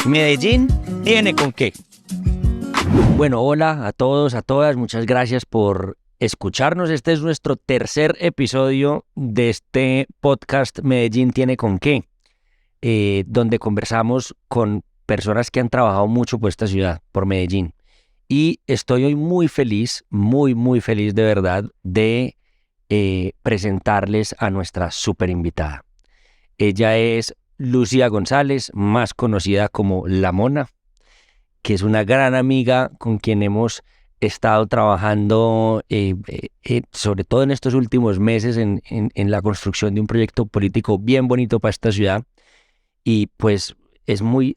Medellín tiene con qué. Bueno, hola a todos, a todas, muchas gracias por escucharnos. Este es nuestro tercer episodio de este podcast Medellín tiene con qué, donde conversamos con personas que han trabajado mucho por esta ciudad, por Medellín. Y estoy hoy muy feliz, muy feliz de verdad de presentarles a nuestra súper invitada. Ella es Lucía González, más conocida como La Mona, que es una gran amiga con quien hemos estado trabajando, sobre todo en estos últimos meses, en la construcción de un proyecto político bien bonito para esta ciudad. Y pues es muy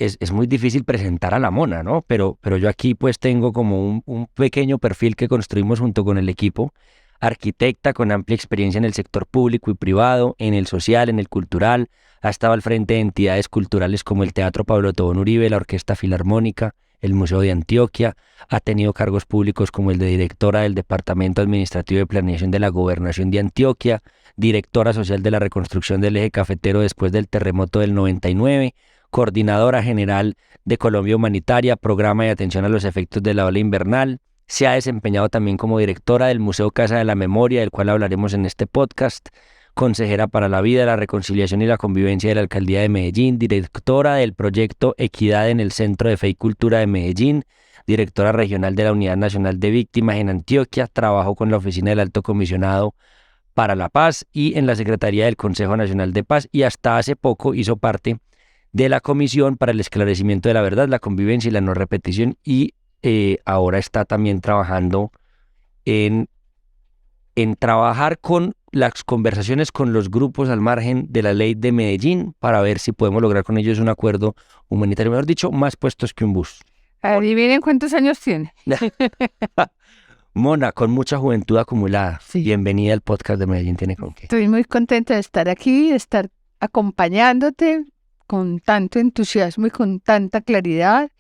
difícil presentar a La Mona, ¿no? Pero yo aquí pues tengo como un pequeño perfil que construimos junto con el equipo. Arquitecta con amplia experiencia en el sector público y privado, en el social, en el cultural. Ha estado al frente de entidades culturales como el Teatro Pablo Tobón Uribe, la Orquesta Filarmónica, el Museo de Antioquia. Ha tenido cargos públicos como el de directora del Departamento Administrativo de Planeación de la Gobernación de Antioquia, directora social de la reconstrucción del eje cafetero después del terremoto del 99, coordinadora general de Colombia Humanitaria, programa de atención a los efectos de la ola invernal. Se ha desempeñado también como directora del Museo Casa de la Memoria, del cual hablaremos en este podcast, consejera para la vida, la reconciliación y la convivencia de la Alcaldía de Medellín, directora del proyecto Equidad en el Centro de Fe y Cultura de Medellín, directora regional de la Unidad Nacional de Víctimas en Antioquia, trabajó con la Oficina del Alto Comisionado para la Paz y en la Secretaría del Consejo Nacional de Paz, y hasta hace poco hizo parte de la Comisión para el Esclarecimiento de la Verdad, la Convivencia y la No Repetición, y ahora está también trabajando en trabajar con las conversaciones con los grupos al margen de la ley de Medellín para ver si podemos lograr con ellos un acuerdo humanitario, mejor dicho, más puestos que un bus. Adivinen cuántos años tiene. Mona, con mucha juventud acumulada. Sí. Bienvenida al podcast de Medellín tiene con qué. Estoy muy contenta de estar aquí, de estar acompañándote con tanto entusiasmo y con tanta claridad,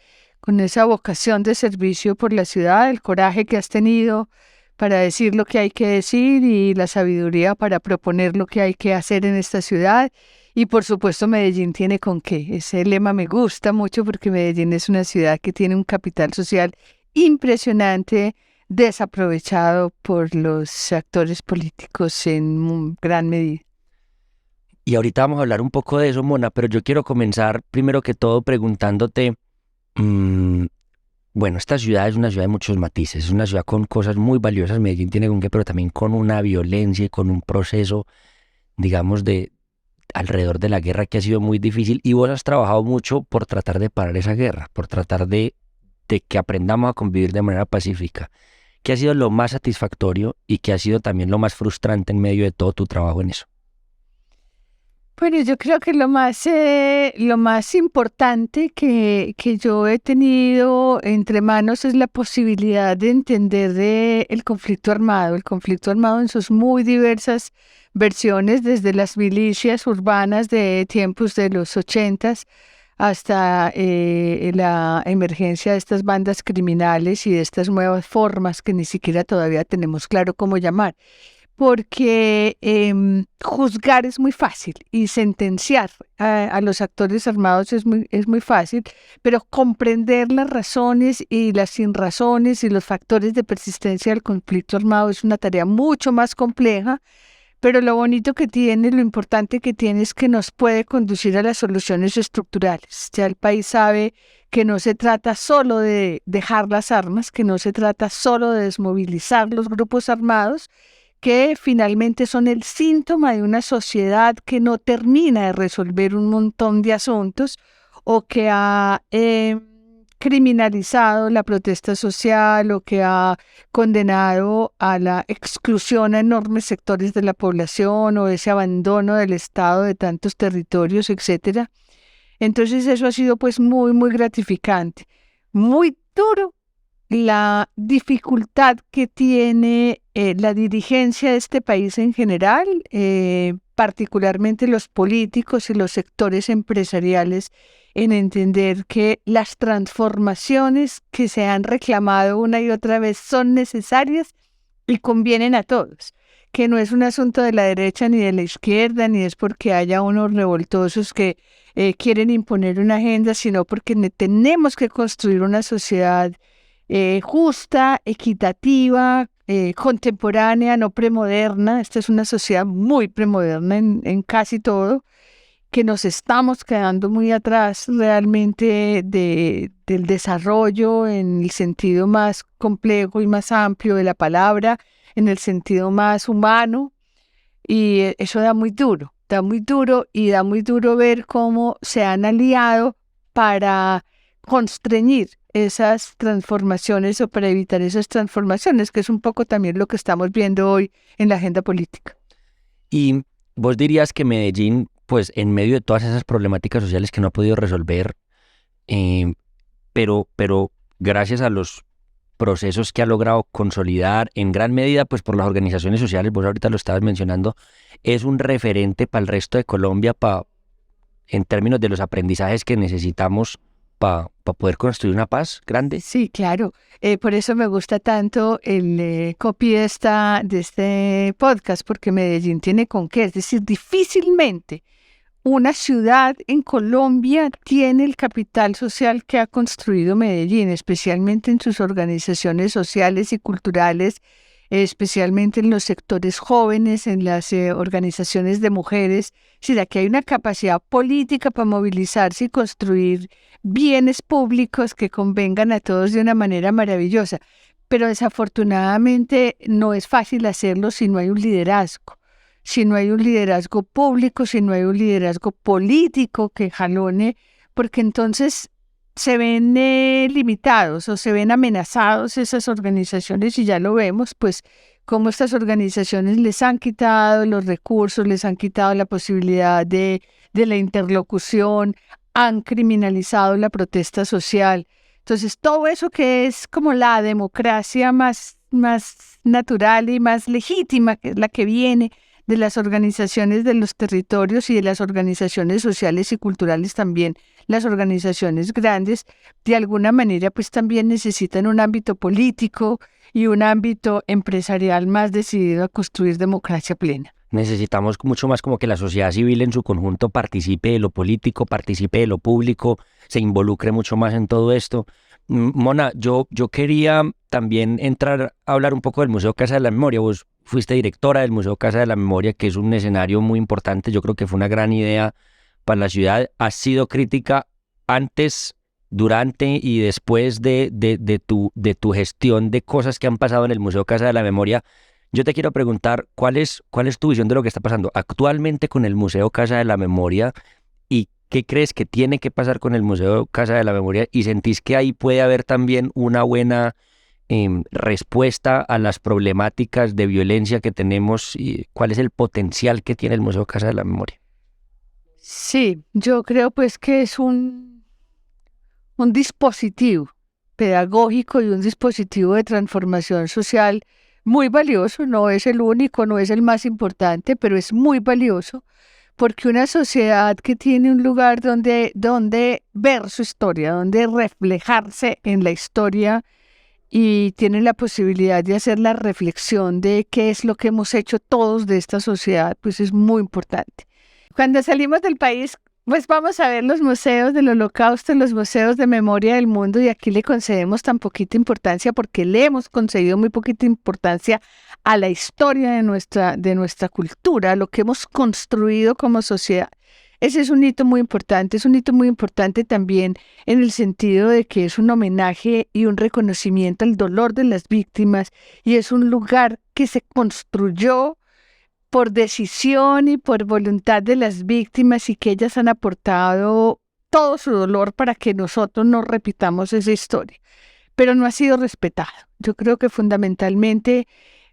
con esa vocación de servicio por la ciudad, el coraje que has tenido para decir lo que hay que decir y la sabiduría para proponer lo que hay que hacer en esta ciudad. Y por supuesto Medellín tiene con qué. Ese lema me gusta mucho porque Medellín es una ciudad que tiene un capital social impresionante, desaprovechado por los actores políticos en gran medida. Y ahorita vamos a hablar un poco de eso, Mona, pero yo quiero comenzar primero que todo preguntándote, bueno, esta ciudad es una ciudad de muchos matices, es una ciudad con cosas muy valiosas, Medellín tiene con qué, pero también con una violencia y con un proceso, digamos, de alrededor de la guerra que ha sido muy difícil, y vos has trabajado mucho por tratar de parar esa guerra, por tratar de que aprendamos a convivir de manera pacífica. ¿Qué ha sido lo más satisfactorio y qué ha sido también lo más frustrante en medio de todo tu trabajo en eso? Bueno, yo creo que lo más importante que yo he tenido entre manos es la posibilidad de entender el conflicto armado en sus muy diversas versiones, desde las milicias urbanas de tiempos de los 80s hasta la emergencia de estas bandas criminales y de estas nuevas formas que ni siquiera todavía tenemos claro cómo llamar. Porque juzgar es muy fácil y sentenciar a los actores armados es muy fácil, pero comprender las razones y las sinrazones y los factores de persistencia del conflicto armado es una tarea mucho más compleja, pero lo bonito que tiene, lo importante que tiene es que nos puede conducir a las soluciones estructurales. Ya el país sabe que no se trata solo de dejar las armas, que no se trata solo de desmovilizar los grupos armados, que finalmente son el síntoma de una sociedad que no termina de resolver un montón de asuntos o que ha criminalizado la protesta social o que ha condenado a la exclusión a enormes sectores de la población o ese abandono del Estado de tantos territorios, etcétera. Entonces eso ha sido pues muy gratificante, muy duro la dificultad que tiene la dirigencia de este país en general, particularmente los políticos y los sectores empresariales, en entender que las transformaciones que se han reclamado una y otra vez son necesarias y convienen a todos. que no es un asunto de la derecha ni de la izquierda, ni es porque haya unos revoltosos que quieren imponer una agenda, sino porque tenemos que construir una sociedad justa, equitativa, contemporánea, no premoderna. Esta es una sociedad muy premoderna en casi todo, que nos estamos quedando muy atrás realmente del desarrollo en el sentido más complejo y más amplio de la palabra, en el sentido más humano, y eso da muy duro y da muy duro ver cómo se han aliado para constreñir esas transformaciones o para evitar esas transformaciones, que es un poco también lo que estamos viendo hoy en la agenda política. Y vos dirías que Medellín, pues en medio de todas esas problemáticas sociales que no ha podido resolver, pero gracias a los procesos que ha logrado consolidar en gran medida, pues por las organizaciones sociales, vos ahorita lo estabas mencionando, es un referente para el resto de Colombia en términos de los aprendizajes que necesitamos para poder construir una paz grande. Sí, claro. Por eso me gusta tanto el copy de este podcast, porque Medellín tiene con qué. Es decir, difícilmente una ciudad en Colombia tiene el capital social que ha construido Medellín, especialmente en sus organizaciones sociales y culturales, especialmente en los sectores jóvenes, en las organizaciones de mujeres. Es decir, aquí hay una capacidad política para movilizarse y construir bienes públicos que convengan a todos de una manera maravillosa. Pero desafortunadamente no es fácil hacerlo si no hay un liderazgo. Si no hay un liderazgo público, si no hay un liderazgo político que jalone, porque entonces se ven limitados o se ven amenazados esas organizaciones, y ya lo vemos, pues cómo estas organizaciones les han quitado los recursos, les han quitado la posibilidad de la interlocución, han criminalizado la protesta social. Entonces todo eso que es como la democracia más natural y más legítima, que es la que viene de las organizaciones de los territorios y de las organizaciones sociales y culturales también, las organizaciones grandes, de alguna manera pues también necesitan un ámbito político y un ámbito empresarial más decidido a construir democracia plena. Necesitamos mucho más como que la sociedad civil en su conjunto participe de lo político, participe de lo público, se involucre mucho más en todo esto. Mona, yo quería también entrar a hablar un poco del Museo Casa de la Memoria. Vos fuiste directora del Museo Casa de la Memoria, que es un escenario muy importante. Yo creo que fue una gran idea para la ciudad. Has sido crítica antes, durante y después de tu gestión de cosas que han pasado en el Museo Casa de la Memoria. Yo te quiero preguntar, ¿cuál es tu visión de lo que está pasando actualmente con el Museo Casa de la Memoria? ¿Y qué crees que tiene que pasar con el Museo Casa de la Memoria? ¿Y sentís que ahí puede haber también una buena respuesta a las problemáticas de violencia que tenemos? ¿Y cuál es el potencial que tiene el Museo Casa de la Memoria? Sí, yo creo pues que es un dispositivo pedagógico y un dispositivo de transformación social muy valioso. No es el único, no es el más importante, pero es muy valioso, porque una sociedad que tiene un lugar donde ver su historia, donde reflejarse en la historia y tiene la posibilidad de hacer la reflexión de qué es lo que hemos hecho todos de esta sociedad, pues es muy importante. Cuando salimos del país, pues vamos a ver los museos del Holocausto, los museos de memoria del mundo, y aquí le concedemos tan poquita importancia porque le hemos concedido muy poquita importancia a la historia de nuestra cultura, a lo que hemos construido como sociedad. Ese es un hito muy importante, es un hito muy importante también en el sentido de que es un homenaje y un reconocimiento al dolor de las víctimas, y es un lugar que se construyó por decisión y por voluntad de las víctimas, y que ellas han aportado todo su dolor para que nosotros no repitamos esa historia. Pero no ha sido respetado. Yo creo que fundamentalmente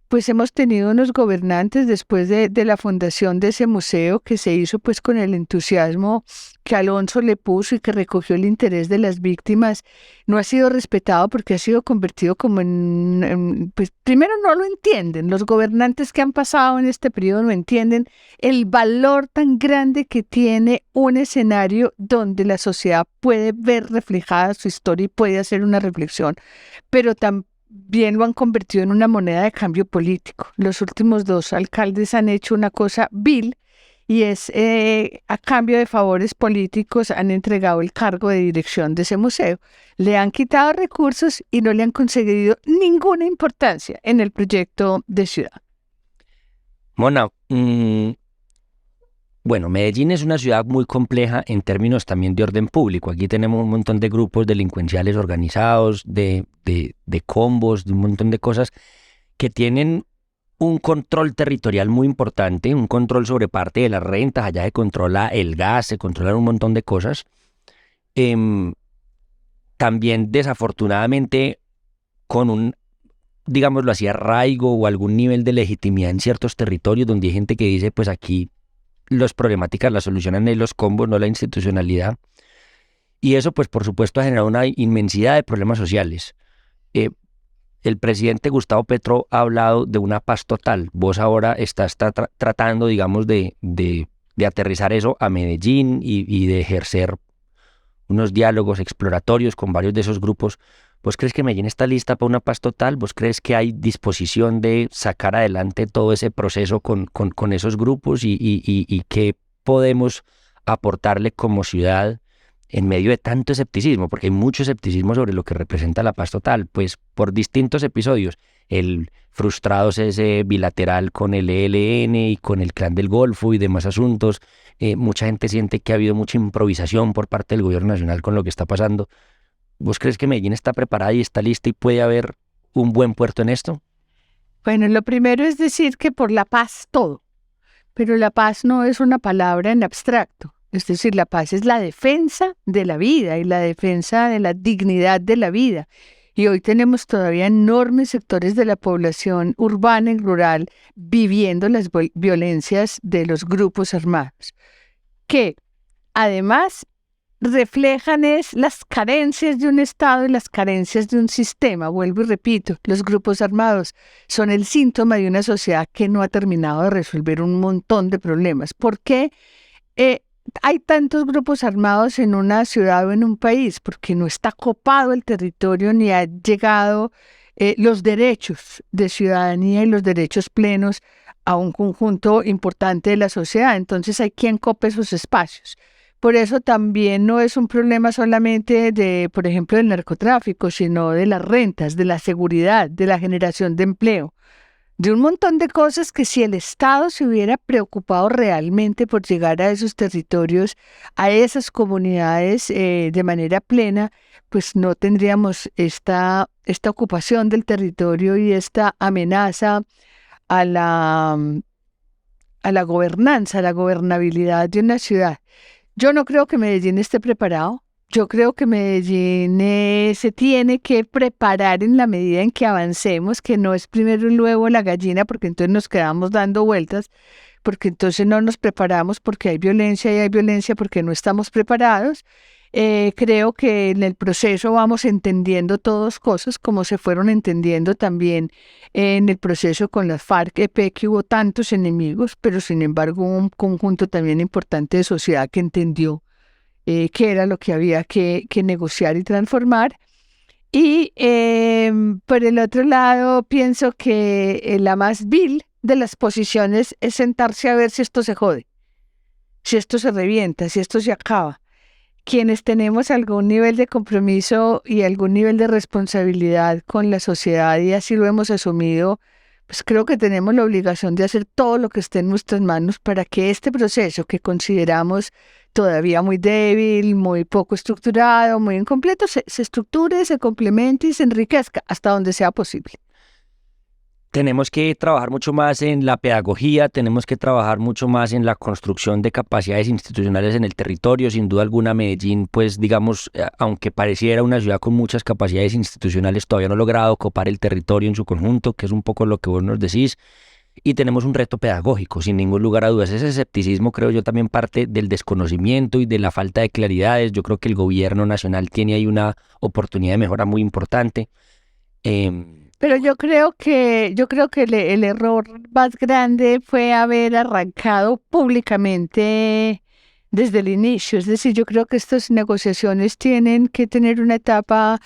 pues hemos tenido unos gobernantes después de la fundación de ese museo, que se hizo pues con el entusiasmo que Alonso le puso y que recogió el interés de las víctimas. No ha sido respetado porque ha sido convertido como pues primero no lo entienden, los gobernantes que han pasado en este periodo no entienden el valor tan grande que tiene un escenario donde la sociedad puede ver reflejada su historia y puede hacer una reflexión, pero bien lo han convertido en una moneda de cambio político. Los últimos 2 alcaldes han hecho una cosa vil y es a cambio de favores políticos han entregado el cargo de dirección de ese museo. Le han quitado recursos y no le han conseguido ninguna importancia en el proyecto de ciudad. Mona, bueno, Medellín es una ciudad muy compleja en términos también de orden público. Aquí tenemos un montón de grupos delincuenciales organizados, de combos, de un montón de cosas que tienen un control territorial muy importante, un control sobre parte de las rentas, allá se controla el gas, se controlan un montón de cosas. También desafortunadamente con un, digámoslo así, arraigo o algún nivel de legitimidad en ciertos territorios donde hay gente que dice, pues aquí las problemáticas las solucionan en los combos, no la institucionalidad. Y eso, pues por supuesto, ha generado una inmensidad de problemas sociales. El presidente Gustavo Petro ha hablado de una paz total. Vos ahora estás tratando, digamos, de aterrizar eso a Medellín y de ejercer unos diálogos exploratorios con varios de esos grupos. ¿Vos crees que Medellín está lista para una paz total? ¿Vos crees que hay disposición de sacar adelante todo ese proceso con esos grupos y qué podemos aportarle como ciudad en medio de tanto escepticismo? Porque hay mucho escepticismo sobre lo que representa la paz total, pues por distintos episodios. El frustrado cese bilateral con el ELN y con el Clan del Golfo y demás asuntos. Mucha gente siente que ha habido mucha improvisación por parte del gobierno nacional con lo que está pasando. ¿Vos crees que Medellín está preparada y está lista y puede haber un buen puerto en esto? Bueno, lo primero es decir que por la paz todo, pero la paz no es una palabra en abstracto. Es decir, la paz es la defensa de la vida y la defensa de la dignidad de la vida. Y hoy tenemos todavía enormes sectores de la población urbana y rural viviendo las violencias de los grupos armados, que además reflejan las carencias de un Estado y las carencias de un sistema. Vuelvo y repito, los grupos armados son el síntoma de una sociedad que no ha terminado de resolver un montón de problemas. ¿Por qué hay tantos grupos armados en una ciudad o en un país? Porque no está copado el territorio ni ha llegado los derechos de ciudadanía y los derechos plenos a un conjunto importante de la sociedad. Entonces hay quien cope esos espacios. Por eso también no es un problema solamente de, por ejemplo, del narcotráfico, sino de las rentas, de la seguridad, de la generación de empleo, de un montón de cosas que si el Estado se hubiera preocupado realmente por llegar a esos territorios, a esas comunidades de manera plena, pues no tendríamos esta ocupación del territorio y esta amenaza a la gobernanza, a la gobernabilidad de una ciudad. Yo no creo que Medellín esté preparado. Yo creo que Medellín se tiene que preparar en la medida en que avancemos, que no es primero el huevo o la gallina, porque entonces nos quedamos dando vueltas, porque entonces no nos preparamos porque hay violencia y hay violencia porque no estamos preparados. Creo que en el proceso vamos entendiendo todas cosas como se fueron entendiendo también en el proceso con las FARC-EP, que hubo tantos enemigos, pero sin embargo un conjunto también importante de sociedad que entendió qué era lo que había que negociar y transformar. Y por el otro lado, pienso que la más vil de las posiciones es sentarse a ver si esto se jode, si esto se revienta, si esto se acaba. Quienes tenemos algún nivel de compromiso y algún nivel de responsabilidad con la sociedad y así lo hemos asumido, pues creo que tenemos la obligación de hacer todo lo que esté en nuestras manos para que este proceso que consideramos todavía muy débil, muy poco estructurado, muy incompleto, se estructure, se complemente y se enriquezca hasta donde sea posible. Tenemos que trabajar mucho más en la pedagogía, tenemos que trabajar mucho más en la construcción de capacidades institucionales en el territorio. Sin duda alguna, Medellín, pues digamos, aunque pareciera una ciudad con muchas capacidades institucionales, todavía no ha logrado copar el territorio en su conjunto, que es un poco lo que vos nos decís. Y tenemos un reto pedagógico, sin ningún lugar a dudas. Ese escepticismo, creo yo, también parte del desconocimiento y de la falta de claridades. Yo creo que el gobierno nacional tiene ahí una oportunidad de mejora muy importante. Pero yo creo que el error más grande fue haber arrancado públicamente desde el inicio. Es decir, yo creo que estas negociaciones tienen que tener una etapa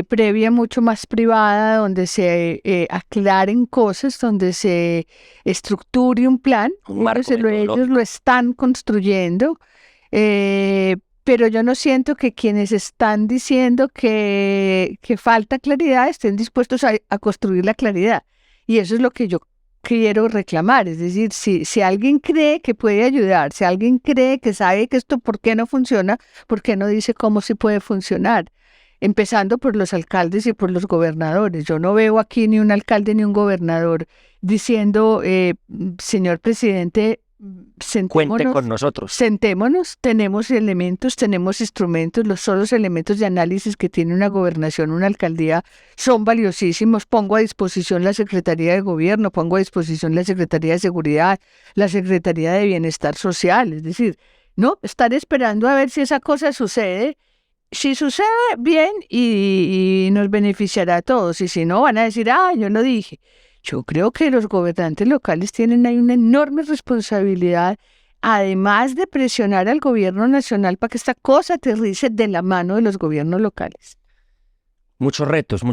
previa mucho más privada, donde se aclaren cosas, donde se estructure un plan. Un marco Ellos metodológico. lo están construyendo, pero yo no siento que quienes están diciendo que falta claridad estén dispuestos a construir la claridad. Y eso es lo que yo quiero reclamar. Es decir, si alguien cree que puede ayudar, si alguien cree que sabe que esto por qué no funciona, ¿por qué no dice cómo sí puede funcionar? Empezando por los alcaldes y por los gobernadores. Yo no veo aquí ni un alcalde ni un gobernador diciendo, señor presidente, Cuente con nosotros. sentémonos, tenemos elementos, tenemos instrumentos, los solos elementos de análisis que tiene una gobernación, una alcaldía, son valiosísimos. Pongo a disposición la Secretaría de Gobierno, pongo a disposición la Secretaría de Seguridad, la Secretaría de Bienestar Social. Es decir, no estar esperando a ver si esa cosa sucede. Si sucede, bien, y nos beneficiará a todos. Y si no, van a decir, yo lo dije. Yo creo que los gobernantes locales tienen ahí una enorme responsabilidad, además de presionar al gobierno nacional para que esta cosa aterrice de la mano de los gobiernos locales. Muchos retos,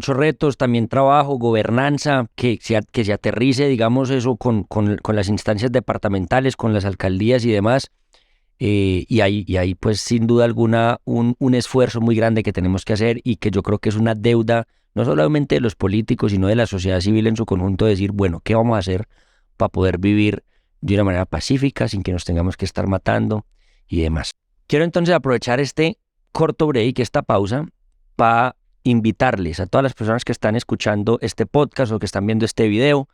también trabajo, gobernanza, que se aterrice, digamos, eso con las instancias departamentales, con las alcaldías y demás. Y hay, pues, sin duda alguna, un esfuerzo muy grande que tenemos que hacer y que yo creo que es una deuda, no solamente de los políticos, sino de la sociedad civil en su conjunto, de decir, bueno, ¿qué vamos a hacer para poder vivir de una manera pacífica, sin que nos tengamos que estar matando y demás? Quiero entonces aprovechar este corto break, esta pausa, para invitarles a todas las personas que están escuchando este podcast o que están viendo este video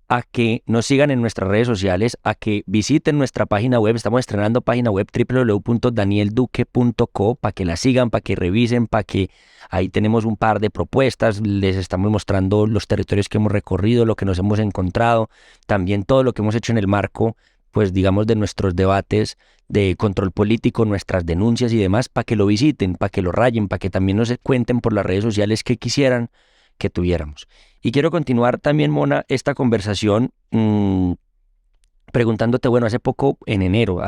a que nos sigan en nuestras redes sociales, a que visiten nuestra página web. Estamos estrenando página web www.danielduque.co, para que la sigan, para que revisen, para que ahí tenemos un par de propuestas, les estamos mostrando los territorios que hemos recorrido, lo que nos hemos encontrado, también todo lo que hemos hecho en el marco, pues digamos, de nuestros debates de control político, nuestras denuncias y demás, para que lo visiten, para que lo rayen, para que también nos cuenten por las redes sociales qué quisieran que tuviéramos. Y quiero continuar también, Mona, esta conversación preguntándote, bueno, hace poco, en enero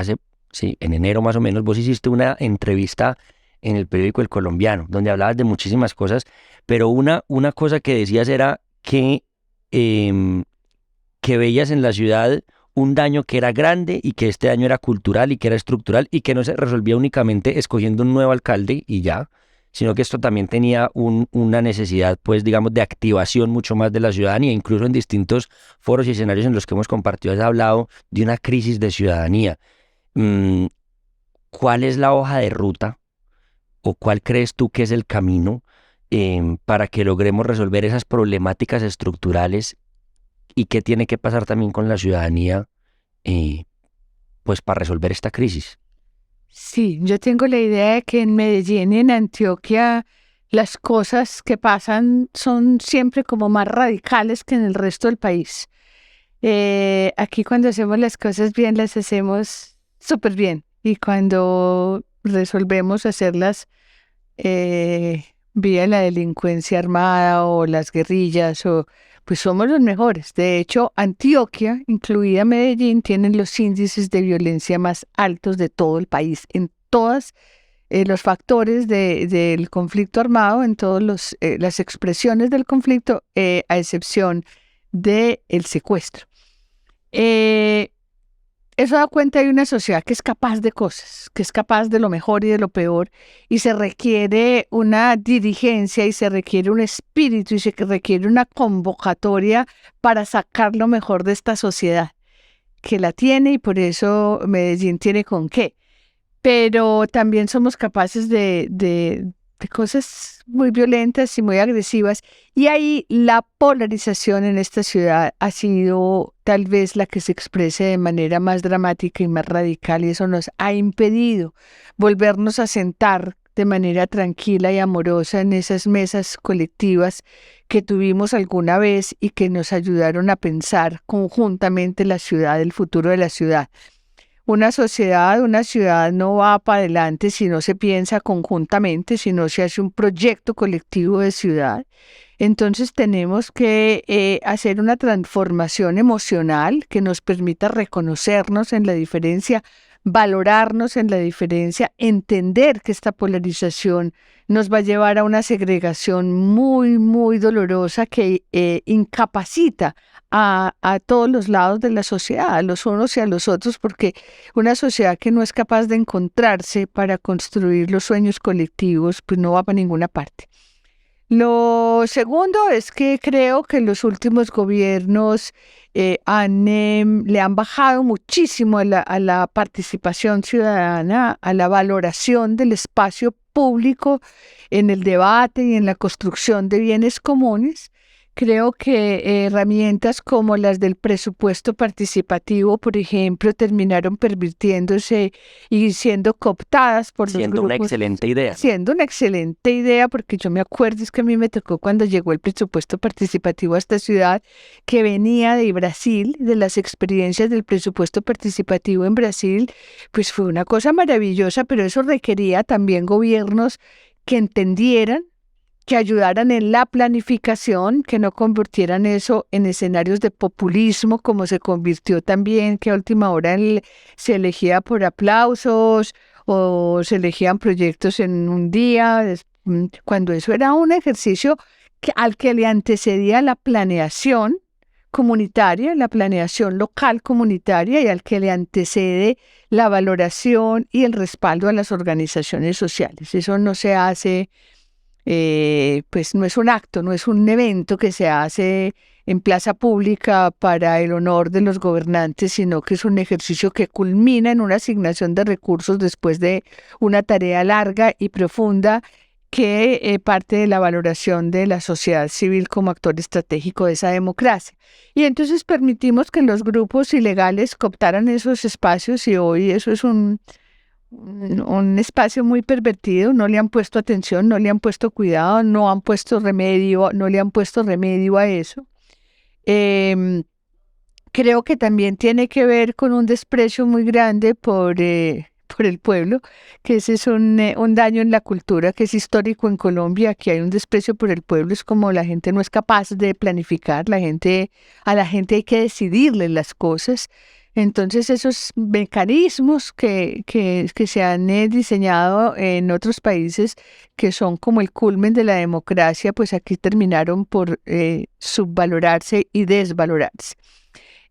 más o menos, vos hiciste una entrevista en el periódico El Colombiano, donde hablabas de muchísimas cosas, pero una cosa que decías era que veías en la ciudad un daño que era grande y que este daño era cultural y que era estructural y que no se resolvía únicamente escogiendo un nuevo alcalde y ya, sino que esto también tenía una necesidad, pues digamos, de activación mucho más de la ciudadanía. Incluso en distintos foros y escenarios en los que hemos compartido has hablado de una crisis de ciudadanía. ¿Cuál es la hoja de ruta o cuál crees tú que es el camino para que logremos resolver esas problemáticas estructurales y qué tiene que pasar también con la ciudadanía pues para resolver esta crisis? Sí, yo tengo la idea de que en Medellín y en Antioquia las cosas que pasan son siempre como más radicales que en el resto del país. Aquí cuando hacemos las cosas bien, las hacemos súper bien. Y cuando resolvemos hacerlas vía la delincuencia armada o las guerrillas, pues somos los mejores. De hecho, Antioquia, incluida Medellín, tienen los índices de violencia más altos de todo el país, en todos los factores del conflicto armado, en todas las expresiones del conflicto, a excepción del secuestro. Eso da cuenta de una sociedad que es capaz de cosas, que es capaz de lo mejor y de lo peor, y se requiere una dirigencia y se requiere un espíritu y se requiere una convocatoria para sacar lo mejor de esta sociedad, que la tiene y por eso Medellín tiene con qué. Pero también somos capaces de cosas muy violentas y muy agresivas, y ahí la polarización en esta ciudad ha sido tal vez la que se exprese de manera más dramática y más radical, y eso nos ha impedido volvernos a sentar de manera tranquila y amorosa en esas mesas colectivas que tuvimos alguna vez y que nos ayudaron a pensar conjuntamente la ciudad, el futuro de la ciudad. Una ciudad no va para adelante si no se piensa conjuntamente, si no se hace un proyecto colectivo de ciudad. Entonces tenemos que hacer una transformación emocional que nos permita reconocernos en la diferencia valorarnos en la diferencia, entender que esta polarización nos va a llevar a una segregación muy, muy dolorosa que incapacita a todos los lados de la sociedad, a los unos y a los otros, porque una sociedad que no es capaz de encontrarse para construir los sueños colectivos, pues no va para ninguna parte. Lo segundo es que creo que los últimos gobiernos le han bajado muchísimo a la participación ciudadana, a la valoración del espacio público en el debate y en la construcción de bienes comunes. Creo que herramientas como las del presupuesto participativo, por ejemplo, terminaron pervirtiéndose y siendo cooptadas por los grupos. Siendo una excelente idea. Siendo una excelente idea, porque yo me acuerdo, es que a mí me tocó cuando llegó el presupuesto participativo a esta ciudad, que venía de Brasil, de las experiencias del presupuesto participativo en Brasil, pues fue una cosa maravillosa, pero eso requería también gobiernos que entendieran, que ayudaran en la planificación, que no convirtieran eso en escenarios de populismo, como se convirtió también, que a última hora se elegía por aplausos o se elegían proyectos en un día, cuando eso era un ejercicio al que le antecedía la planeación comunitaria, la planeación local comunitaria, y al que le antecede la valoración y el respaldo a las organizaciones sociales. Eso no se hace... pues no es un acto, no es un evento que se hace en plaza pública para el honor de los gobernantes, sino que es un ejercicio que culmina en una asignación de recursos después de una tarea larga y profunda que parte de la valoración de la sociedad civil como actor estratégico de esa democracia. Y entonces permitimos que los grupos ilegales cooptaran esos espacios, y hoy eso es un espacio muy pervertido. No le han puesto atención, no le han puesto cuidado, no han puesto remedio, no le han puesto remedio a eso. Creo que también tiene que ver con un desprecio muy grande por el pueblo, que ese es un daño en la cultura que es histórico en Colombia, que hay un desprecio por el pueblo. Es como la gente no es capaz de planificar, a la gente hay que decidirle las cosas. Entonces esos mecanismos que se han diseñado en otros países, que son como el culmen de la democracia, pues aquí terminaron por subvalorarse y desvalorarse.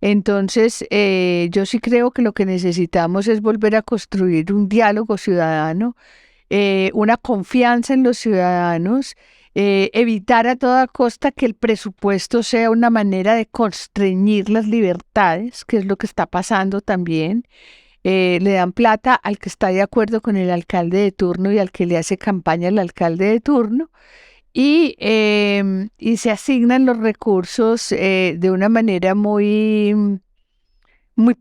Entonces yo sí creo que lo que necesitamos es volver a construir un diálogo ciudadano, una confianza en los ciudadanos, evitar a toda costa que el presupuesto sea una manera de constreñir las libertades, que es lo que está pasando también. Le dan plata al que está de acuerdo con el alcalde de turno y al que le hace campaña el alcalde de turno, y se asignan los recursos de una manera muy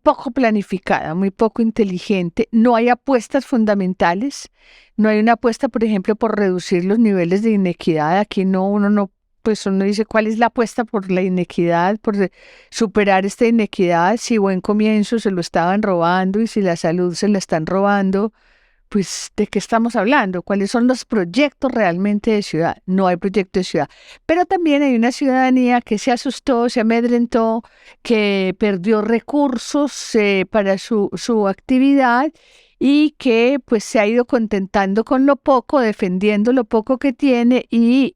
poco planificada, muy poco inteligente. No hay apuestas fundamentales, no hay una apuesta, por ejemplo, por reducir los niveles de inequidad. Aquí pues uno dice, ¿cuál es la apuesta por la inequidad, por superar esta inequidad? Si buen comienzo se lo estaban robando y si la salud se la están robando, pues ¿de qué estamos hablando? ¿Cuáles son los proyectos realmente de ciudad? No hay proyecto de ciudad. Pero también hay una ciudadanía que se asustó, se amedrentó, que perdió recursos para su actividad, y que pues se ha ido contentando con lo poco, defendiendo lo poco que tiene y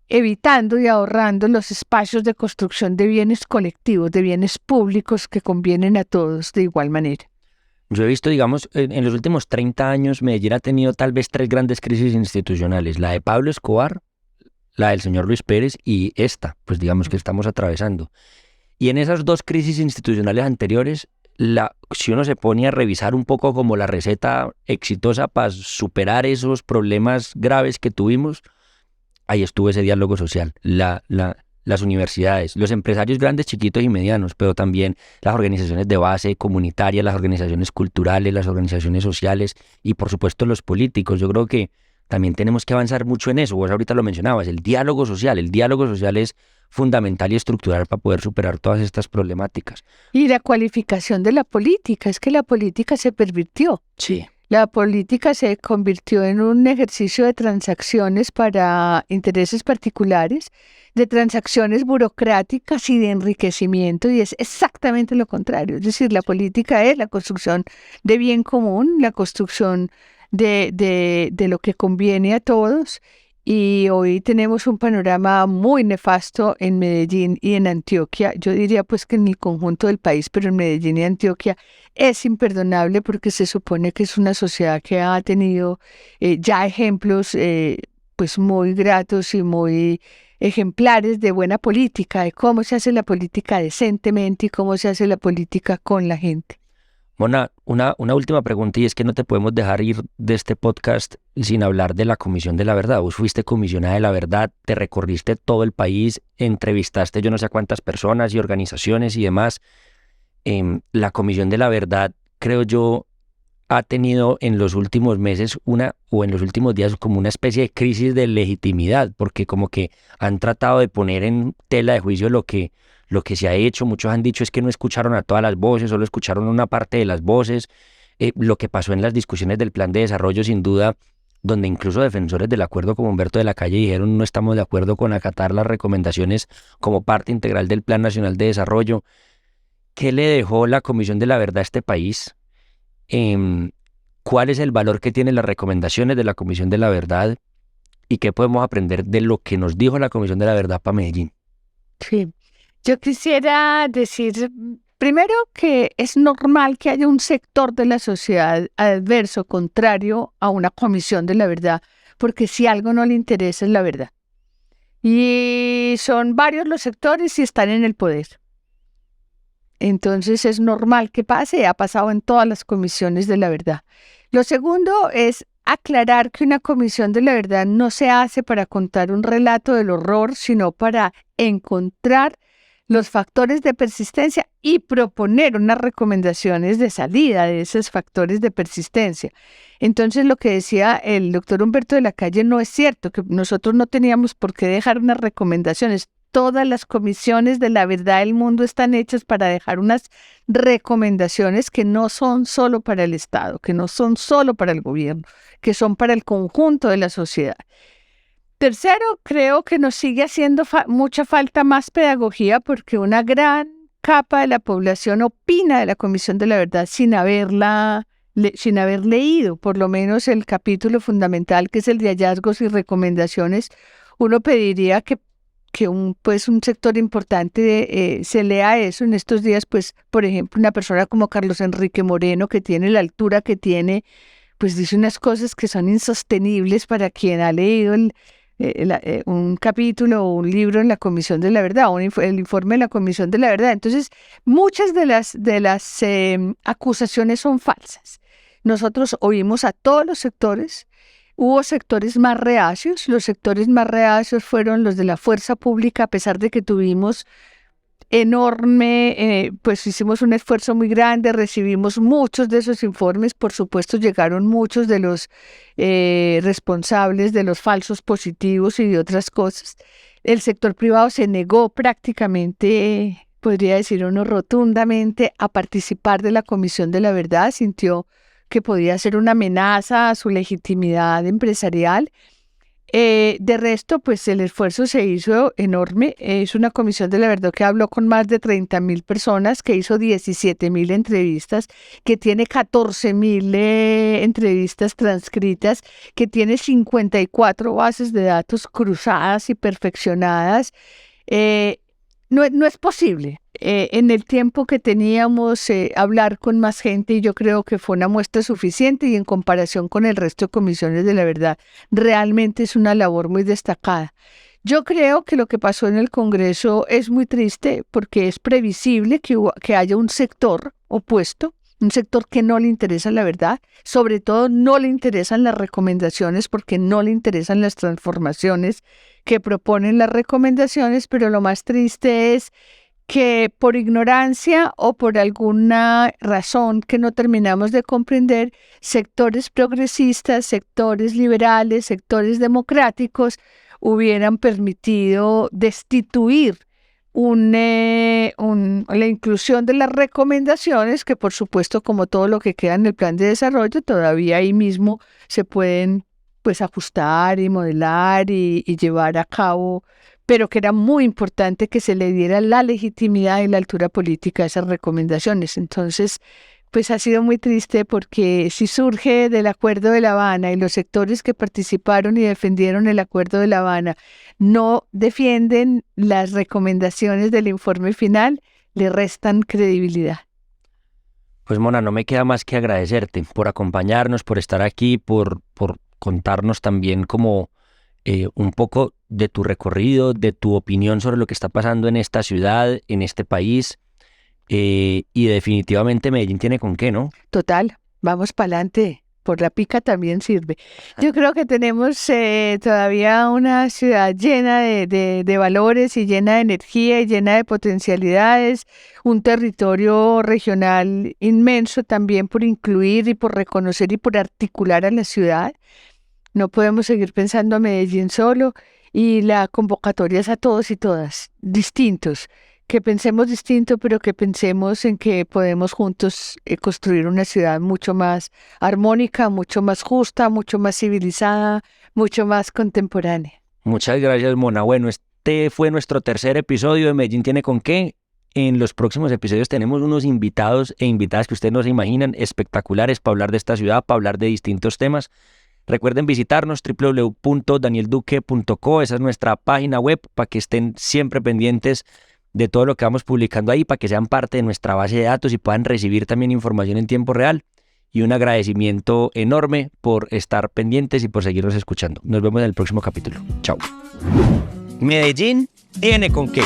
evitando y ahorrando los espacios de construcción de bienes colectivos, de bienes públicos que convienen a todos de igual manera. Yo he visto, digamos, en los últimos 30 años, Medellín ha tenido tal vez 3 grandes crisis institucionales: la de Pablo Escobar, la del señor Luis Pérez y esta, pues digamos que estamos atravesando. Y en esas 2 crisis institucionales anteriores, si uno se pone a revisar un poco como la receta exitosa para superar esos problemas graves que tuvimos, ahí estuvo ese diálogo social, las universidades, los empresarios grandes, chiquitos y medianos, pero también las organizaciones de base comunitarias, las organizaciones culturales, las organizaciones sociales y por supuesto los políticos. Yo creo que también tenemos que avanzar mucho en eso. Vos ahorita lo mencionabas, el diálogo social. El diálogo social es fundamental y estructural para poder superar todas estas problemáticas. Y la cualificación de la política, es que la política se pervirtió. Sí. La política se convirtió en un ejercicio de transacciones para intereses particulares, de transacciones burocráticas y de enriquecimiento, y es exactamente lo contrario. Es decir, la política es la construcción de bien común, la construcción de lo que conviene a todos. Y hoy tenemos un panorama muy nefasto en Medellín y en Antioquia. Yo diría pues que en el conjunto del país, pero en Medellín y Antioquia es imperdonable porque se supone que es una sociedad que ha tenido ya ejemplos pues muy gratos y muy ejemplares de buena política, de cómo se hace la política decentemente y cómo se hace la política con la gente. Mona, una última pregunta y es que no te podemos dejar ir de este podcast sin hablar de la Comisión de la Verdad. Vos fuiste comisionada de la verdad, te recorriste todo el país, entrevistaste yo no sé a cuántas personas y organizaciones y demás. La Comisión de la Verdad, creo yo, ha tenido en los últimos meses o en los últimos días como una especie de crisis de legitimidad, porque como que han tratado de poner en tela de juicio lo que se ha hecho. Muchos han dicho es que no escucharon a todas las voces, solo escucharon una parte de las voces. Lo que pasó en las discusiones del plan de desarrollo, sin duda, donde incluso defensores del acuerdo como Humberto de la Calle dijeron no estamos de acuerdo con acatar las recomendaciones como parte integral del Plan Nacional de Desarrollo. ¿Qué le dejó la Comisión de la Verdad a este país? ¿Cuál es el valor que tienen las recomendaciones de la Comisión de la Verdad y qué podemos aprender de lo que nos dijo la Comisión de la Verdad para Medellín? Sí. Yo quisiera decir, primero, que es normal que haya un sector de la sociedad adverso, contrario a una comisión de la verdad, porque si algo no le interesa es la verdad. Y son varios los sectores y están en el poder. Entonces es normal que pase, ha pasado en todas las comisiones de la verdad. Lo segundo es aclarar que una comisión de la verdad no se hace para contar un relato del horror, sino para encontrar los factores de persistencia y proponer unas recomendaciones de salida de esos factores de persistencia. Entonces, lo que decía el doctor Humberto de la Calle no es cierto, que nosotros no teníamos por qué dejar unas recomendaciones. Todas las comisiones de la verdad del mundo están hechas para dejar unas recomendaciones que no son solo para el Estado, que no son solo para el gobierno, que son para el conjunto de la sociedad. Tercero, creo que nos sigue haciendo mucha falta más pedagogía porque una gran capa de la población opina de la Comisión de la Verdad sin haber leído por lo menos el capítulo fundamental que es el de hallazgos y recomendaciones. Uno pediría que un sector importante se lea eso en estos días, pues por ejemplo una persona como Carlos Enrique Moreno, que tiene la altura que tiene, pues dice unas cosas que son insostenibles para quien ha leído un capítulo o un libro en la Comisión de la Verdad, el informe de la Comisión de la Verdad. Entonces, muchas de las acusaciones son falsas. Nosotros oímos a todos los sectores. Hubo sectores más reacios. Los sectores más reacios fueron los de la fuerza pública, a pesar de que tuvimos pues hicimos un esfuerzo muy grande, recibimos muchos de esos informes, por supuesto llegaron muchos de los responsables de los falsos positivos y de otras cosas. El sector privado se negó prácticamente, podría decir uno rotundamente, a participar de la Comisión de la Verdad, sintió que podía ser una amenaza a su legitimidad empresarial. De resto, pues el esfuerzo se hizo enorme. Es una Comisión de la Verdad que habló con más de 30.000 personas, que hizo 17.000 entrevistas, que tiene 14.000 entrevistas transcritas, que tiene 54 bases de datos cruzadas y perfeccionadas. No es posible en el tiempo que teníamos hablar con más gente, y yo creo que fue una muestra suficiente, y en comparación con el resto de comisiones de la verdad realmente es una labor muy destacada. Yo creo que lo que pasó en el Congreso es muy triste porque es previsible que haya un sector opuesto, un sector que no le interesa la verdad, sobre todo no le interesan las recomendaciones porque no le interesan las transformaciones que proponen las recomendaciones, pero lo más triste es que por ignorancia o por alguna razón que no terminamos de comprender, sectores progresistas, sectores liberales, sectores democráticos hubieran permitido destituir la inclusión de las recomendaciones, que por supuesto, como todo lo que queda en el plan de desarrollo, todavía ahí mismo se pueden pues ajustar y modelar y llevar a cabo, pero que era muy importante que se le diera la legitimidad y la altura política a esas recomendaciones. Entonces, pues ha sido muy triste porque si surge del Acuerdo de La Habana y los sectores que participaron y defendieron el Acuerdo de La Habana no defienden las recomendaciones del informe final, le restan credibilidad. Pues Mona, no me queda más que agradecerte por acompañarnos, por estar aquí, por contarnos también como un poco de tu recorrido, de tu opinión sobre lo que está pasando en esta ciudad, en este país. Y definitivamente Medellín tiene con qué, ¿no? Total, vamos para adelante. Por la pica también sirve. Yo creo que tenemos todavía una ciudad llena de valores y llena de energía y llena de potencialidades, un territorio regional inmenso también por incluir y por reconocer y por articular a la ciudad. No podemos seguir pensando a Medellín solo y la convocatoria es a todos y todas, distintos. Que pensemos distinto, pero que pensemos en que podemos juntos construir una ciudad mucho más armónica, mucho más justa, mucho más civilizada, mucho más contemporánea. Muchas gracias, Mona. Bueno, este fue nuestro tercer episodio de Medellín tiene con qué. En los próximos episodios tenemos unos invitados e invitadas que ustedes no se imaginan, espectaculares para hablar de esta ciudad, para hablar de distintos temas. Recuerden visitarnos www.danielduque.co, esa es nuestra página web para que estén siempre pendientes de todo lo que vamos publicando ahí, para que sean parte de nuestra base de datos y puedan recibir también información en tiempo real. Y un agradecimiento enorme por estar pendientes y por seguirnos escuchando. Nos vemos en el próximo capítulo. Chao. Medellín tiene con qué.